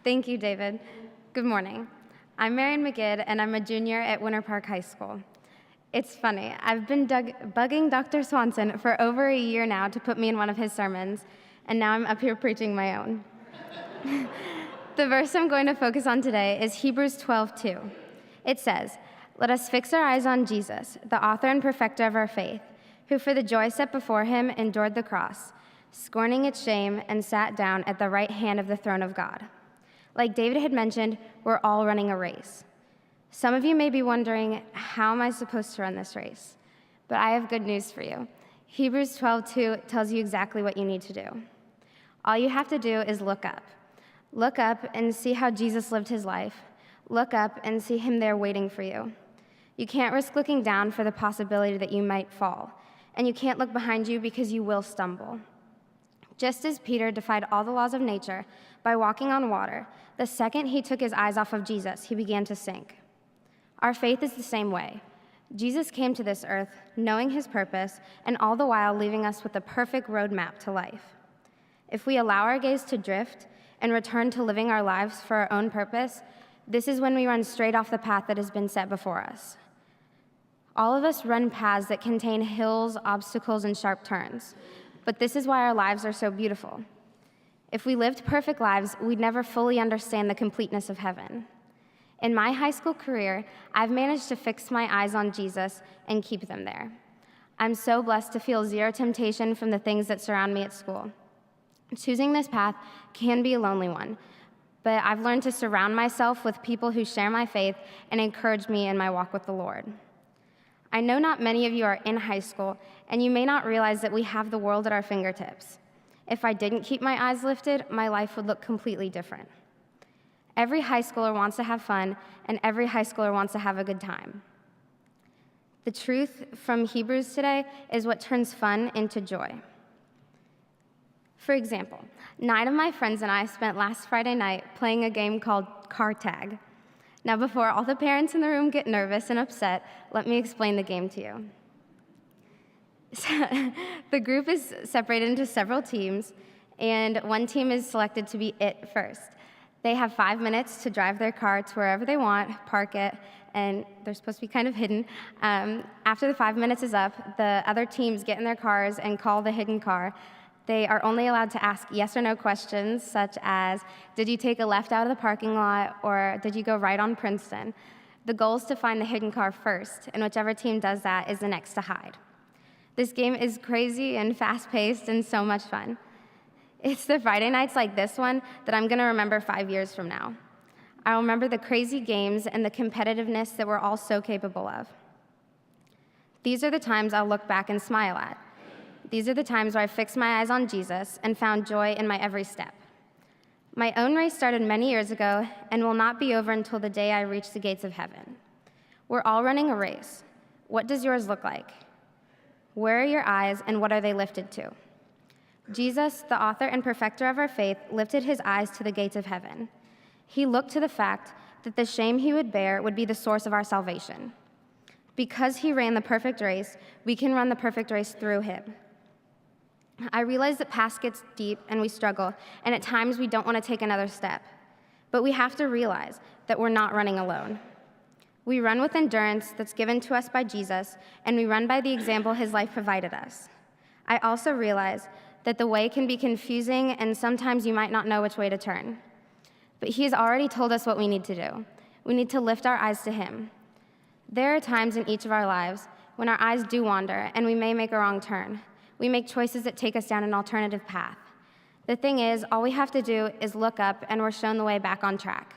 Thank you, David. Good morning. I'm Maryann Magid, and I'm a junior at Winter Park High School. It's funny, I've been bugging Dr. Swanson for over a year now to put me in one of his sermons, and now I'm up here preaching my own. The verse I'm going to focus on today is Hebrews 12:2. It says, "Let us fix our eyes on Jesus, the author and perfecter of our faith, who for the joy set before him endured the cross, scorning its shame, and sat down at the right hand of the throne of God." Like David had mentioned, we're all running a race. Some of you may be wondering, how am I supposed to run this race? But I have good news for you. Hebrews 12:2 tells you exactly what you need to do. All you have to do is look up. Look up and see how Jesus lived his life. Look up and see him there waiting for you. You can't risk looking down for the possibility that you might fall, and you can't look behind you because you will stumble. Just as Peter defied all the laws of nature by walking on water, the second he took his eyes off of Jesus, he began to sink. Our faith is the same way. Jesus came to this earth knowing his purpose and all the while leaving us with the perfect roadmap to life. If we allow our gaze to drift and return to living our lives for our own purpose, this is when we run straight off the path that has been set before us. All of us run paths that contain hills, obstacles, and sharp turns, but this is why our lives are so beautiful. If we lived perfect lives, we'd never fully understand the completeness of heaven. In my high school career, I've managed to fix my eyes on Jesus and keep them there. I'm so blessed to feel zero temptation from the things that surround me at school. Choosing this path can be a lonely one, but I've learned to surround myself with people who share my faith and encourage me in my walk with the Lord. I know not many of you are in high school, and you may not realize that we have the world at our fingertips. If I didn't keep my eyes lifted, my life would look completely different. Every high schooler wants to have fun, and every high schooler wants to have a good time. The truth from Hebrews today is what turns fun into joy. For example, 9 of my friends and I spent last Friday night playing a game called car tag. Now, before all the parents in the room get nervous and upset, let me explain the game to you. The group is separated into several teams, and one team is selected to be it first. They have 5 minutes to drive their car to wherever they want, park it, and they're supposed to be kind of hidden. After the 5 minutes is up, the other teams get in their cars and call the hidden car. They are only allowed to ask yes or no questions, such as, did you take a left out of the parking lot, or did you go right on Princeton? The goal is to find the hidden car first, and whichever team does that is the next to hide. This game is crazy and fast-paced and so much fun. It's the Friday nights like this one that I'm going to remember 5 years from now. I'll remember the crazy games and the competitiveness that we're all so capable of. These are the times I'll look back and smile at. These are the times where I fixed my eyes on Jesus and found joy in my every step. My own race started many years ago and will not be over until the day I reach the gates of heaven. We're all running a race. What does yours look like? Where are your eyes, and what are they lifted to? Jesus, the author and perfecter of our faith, lifted his eyes to the gates of heaven. He looked to the fact that the shame he would bear would be the source of our salvation. Because he ran the perfect race, we can run the perfect race through him. I realize that past gets deep and we struggle, and at times we don't want to take another step. But we have to realize that we're not running alone. We run with endurance that's given to us by Jesus, and we run by the example his life provided us. I also realize that the way can be confusing, and sometimes you might not know which way to turn. But he has already told us what we need to do. We need to lift our eyes to him. There are times in each of our lives when our eyes do wander, and we may make a wrong turn. We make choices that take us down an alternative path. The thing is, all we have to do is look up, and we're shown the way back on track.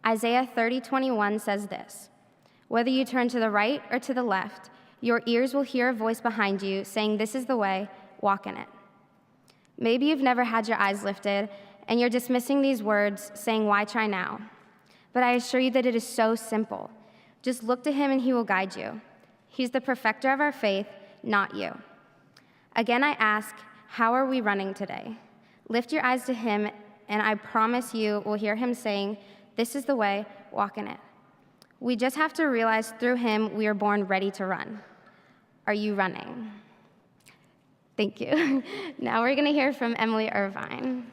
Isaiah 30:21 says this, "Whether you turn to the right or to the left, your ears will hear a voice behind you saying, 'This is the way, walk in it.'" Maybe you've never had your eyes lifted, and you're dismissing these words, saying, "Why try now?" But I assure you that it is so simple. Just look to him and he will guide you. He's the perfecter of our faith, not you. Again, I ask, how are we running today? Lift your eyes to him, and I promise you will hear him saying, "This is the way, walk in it." We just have to realize through him we are born ready to run. Are you running? Thank you. Now we're going to hear from Emily Irvine.